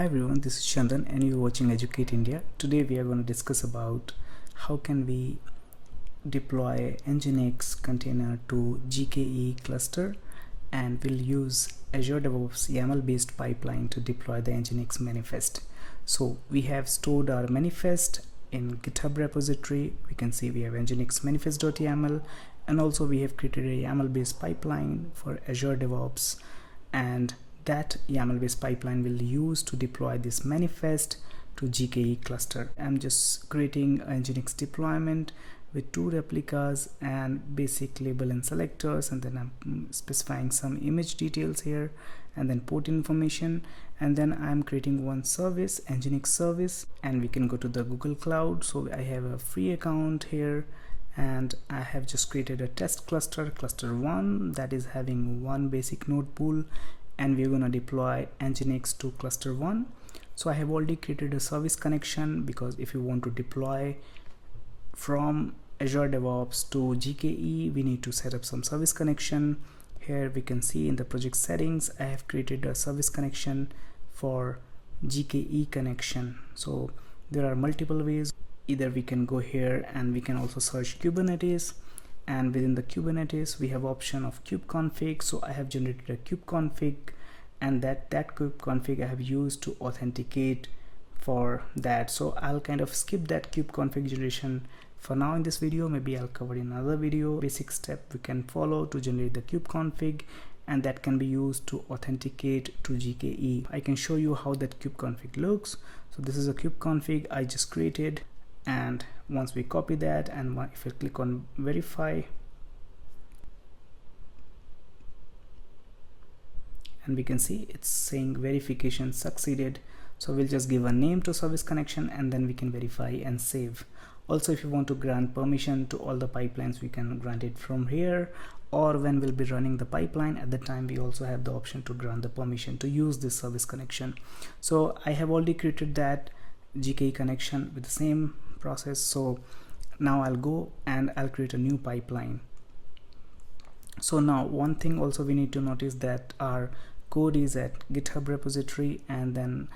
Hi everyone, this is Chandan and you're watching Educate India. Today we are going to discuss about how can we deploy nginx container to GKE cluster, and we'll use Azure DevOps YAML based pipeline to deploy the nginx manifest. So we have stored our manifest in GitHub repository. We can see we have nginx manifest.yaml, and also we have created a YAML based pipeline for Azure DevOps, and that YAML based pipeline will use to deploy this manifest to GKE cluster. I'm just creating an nginx deployment with two replicas and basic label and selectors, and then I'm specifying some image details here and then port information, and then I'm creating one service, nginx service, and we can go to the Google Cloud. So I have a free account here, and I have just created a test cluster 1 that is having one basic node pool, and we're going to deploy nginx to cluster 1. So I have already created a service connection, because if you want to deploy from Azure DevOps to GKE, we need to set up some service connection. Here we can see in the project settings, I have created a service connection for GKE connection. So there are multiple ways. Either we can go here and we can also search Kubernetes, and within the Kubernetes we have option of kubeconfig. So I have generated a kubeconfig, and that kubeconfig I have used to authenticate for that. So I'll kind of skip that kubeconfig generation for now in this video. Maybe I'll cover in another video. Basic step we can follow to generate the kubeconfig, and that can be used to authenticate to GKE. I can show you how that kubeconfig looks. So this is a kubeconfig I just created, and once we copy that, and if I click on verify, and we can see it's saying verification succeeded. So we'll just give a name to service connection, and then we can verify and save. Also, if you want to grant permission to all the pipelines, we can grant it from here, or when we'll be running the pipeline at the time, we also have the option to grant the permission to use this service connection. So I have already created that GKE connection with the same process. So now I'll go and I'll create a new pipeline. So now one thing also we need to notice that our code is at GitHub repository, and then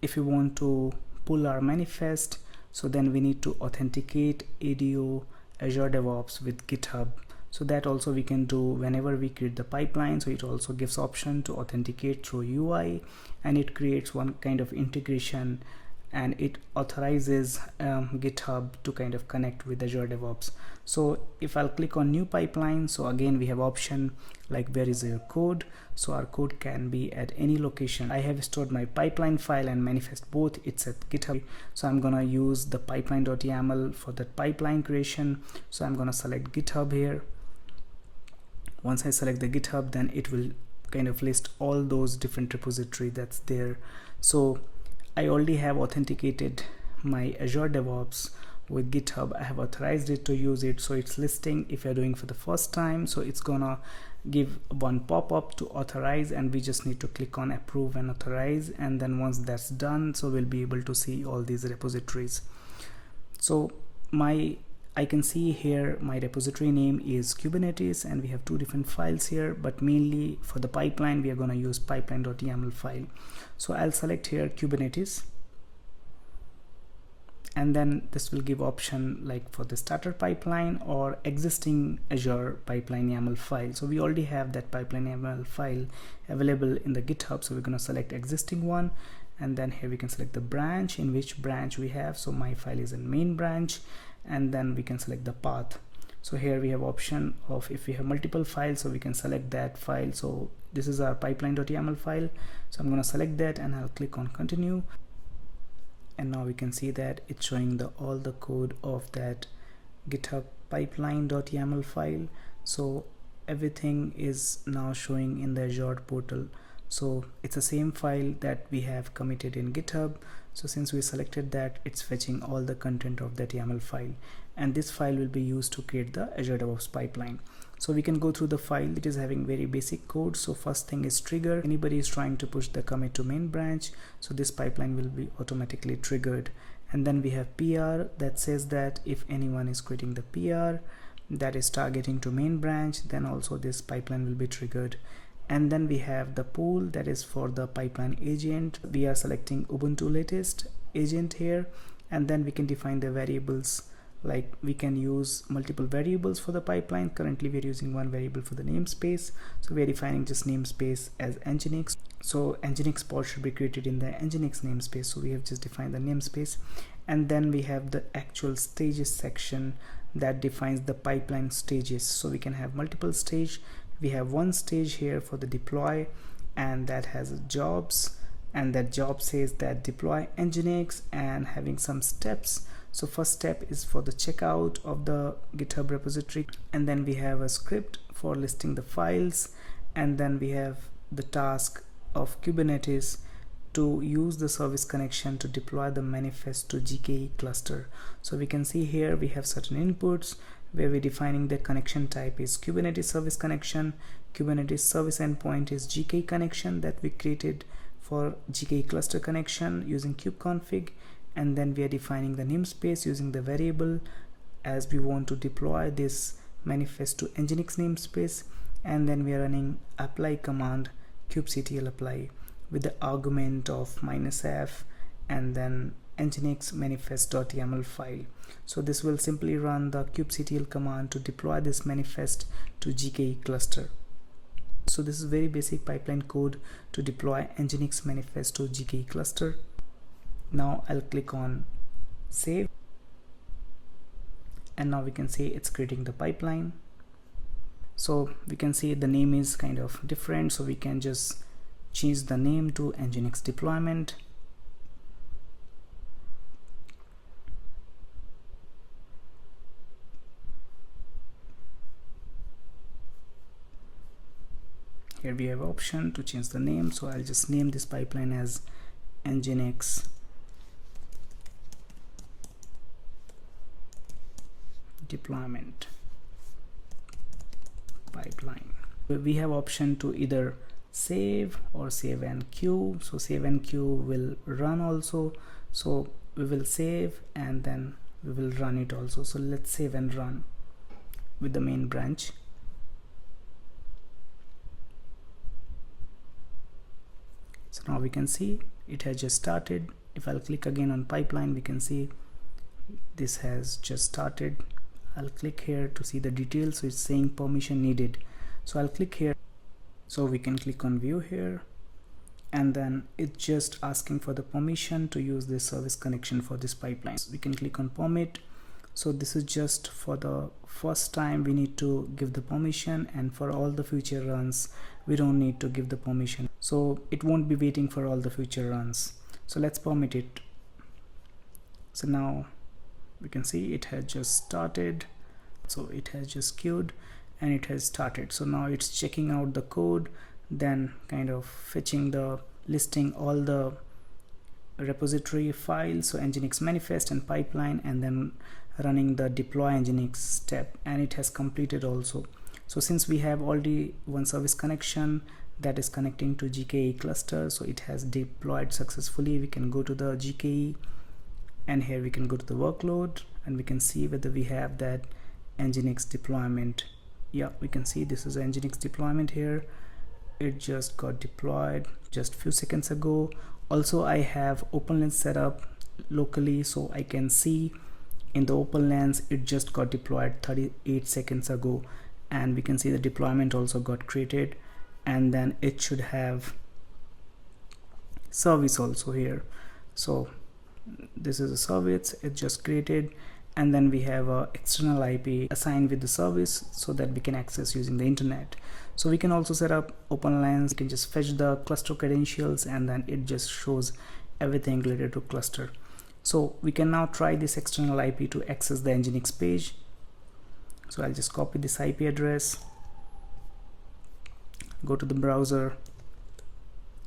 if you want to pull our manifest, so then we need to authenticate ADO Azure DevOps with GitHub. So that also we can do whenever we create the pipeline. So it also gives option to authenticate through UI, and it creates one kind of integration, and it authorizes GitHub to kind of connect with Azure DevOps. So if I'll click on new pipeline, so again we have option like where is your code. So our code can be at any location. I have stored my pipeline file and manifest both. It's at GitHub. So I'm gonna use the pipeline.yaml for that pipeline creation. So I'm gonna select GitHub here. Once I select the GitHub, then it will kind of list all those different repository that's there. So I already have authenticated my Azure DevOps with GitHub. I have authorized it to use it, so it's listing if you're doing for the first time. So it's gonna give one pop-up to authorize, and we just need to click on approve and authorize, and then once that's done, so we'll be able to see all these repositories. So I can see here my repository name is Kubernetes, and we have two different files here, but mainly for the pipeline we are going to use pipeline.yaml file. So I'll select here Kubernetes, and then this will give option like for the starter pipeline or existing Azure pipeline YAML file. So we already have that pipeline YAML file available in the GitHub, so we're going to select existing one, and then here we can select the branch, in which branch we have. So my file is in main branch, and then we can select the path. So here we have option of if we have multiple files, so we can select that file. So this is our pipeline.yaml file, so I'm going to select that, and I'll click on continue, and now we can see that it's showing all the code of that GitHub pipeline.yaml file. So everything is now showing in the Azure portal. So it's the same file that we have committed in GitHub. So since we selected that, it's fetching all the content of that YAML file, and this file will be used to create the Azure DevOps pipeline. So we can go through the file. It is having very basic code. So first thing is trigger. Anybody is trying to push the commit to main branch, so this pipeline will be automatically triggered. And then we have PR that says that if anyone is creating the PR that is targeting to main branch, then also this pipeline will be triggered. And then we have the pool, that is for the pipeline agent. We are selecting Ubuntu latest agent here, and then we can define the variables. Like we can use multiple variables for the pipeline. Currently we're using one variable for the namespace, so we're defining just namespace as nginx. So nginx pod should be created in the nginx namespace, so we have just defined the namespace. And then we have the actual stages section that defines the pipeline stages. So we can have multiple stage. We have one stage here for the deploy, and that has jobs, and that job says that deploy nginx and having some steps. So first step is for the checkout of the GitHub repository, and then we have a script for listing the files, and then we have the task of Kubernetes to use the service connection to deploy the manifest to GKE cluster. So we can see here we have certain inputs where we're defining the connection type is Kubernetes service connection. Kubernetes service endpoint is GKE connection that we created for GKE cluster connection using kubeconfig. And then we are defining the namespace using the variable as we want to deploy this manifest to nginx namespace. And then we are running apply command kubectl apply with the argument of -f and then nginx manifest.yaml file. So this will simply run the kubectl command to deploy this manifest to GKE cluster. So this is very basic pipeline code to deploy nginx manifest to GKE cluster. Now I'll click on save, and now we can see it's creating the pipeline. So we can see the name is kind of different, so we can just change the name to nginx deployment. Here we have option to change the name, so I'll just name this pipeline as nginx deployment pipeline. We have option to either save or save and queue. So save and queue will run also, so we will save and then we will run it also. So let's save and run with the main branch. So now we can see it has just started. If I'll click again on pipeline, we can see this has just started. I'll click here to see the details. So it's saying permission needed, so I'll click here. So we can click on view here, and then it's just asking for the permission to use this service connection for this pipeline. So we can click on permit. So this is just for the first time we need to give the permission, and for all the future runs we don't need to give the permission, so it won't be waiting for all the future runs. So let's permit it. So now we can see it has just started. So it has just queued and it has started. So now it's checking out the code, then kind of fetching the listing all the repository files, so nginx manifest and pipeline, and then running the deploy nginx step, and it has completed also. So since we have already one service connection that is connecting to GKE cluster, so it has deployed successfully. We can go to the GKE, and here we can go to the workload, and we can see whether we have that nginx deployment. Yeah, we can see this is nginx deployment here. It just got deployed just few seconds ago. Also I have OpenLens set up locally, so I can see in the OpenLens it just got deployed 38 seconds ago, and we can see the deployment also got created, and then it should have service also here. So this is a service it just created, and then we have a external IP assigned with the service so that we can access using the internet. So we can also set up OpenLens. You can just fetch the cluster credentials, and then it just shows everything related to cluster. So we can now try this external IP to access the nginx page. So I'll just copy this IP address, go to the browser,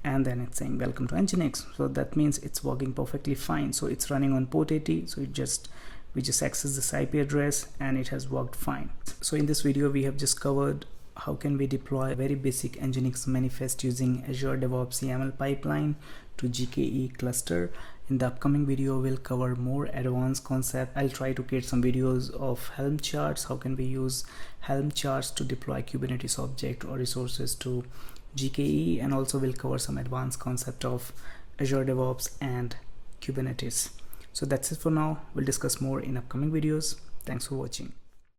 and then it's saying welcome to nginx. So that means it's working perfectly fine. So it's running on port 80. So we just access this IP address and it has worked fine. So in this video we have just covered how can we deploy a very basic nginx manifest using Azure DevOps YAML pipeline to GKE cluster. In the upcoming video we'll cover more advanced concept. I'll try to create some videos of Helm charts. How can we use Helm charts to deploy Kubernetes object or resources to GKE, and also we'll cover some advanced concept of Azure DevOps and Kubernetes. So that's it for now. We'll discuss more in upcoming videos. Thanks for watching.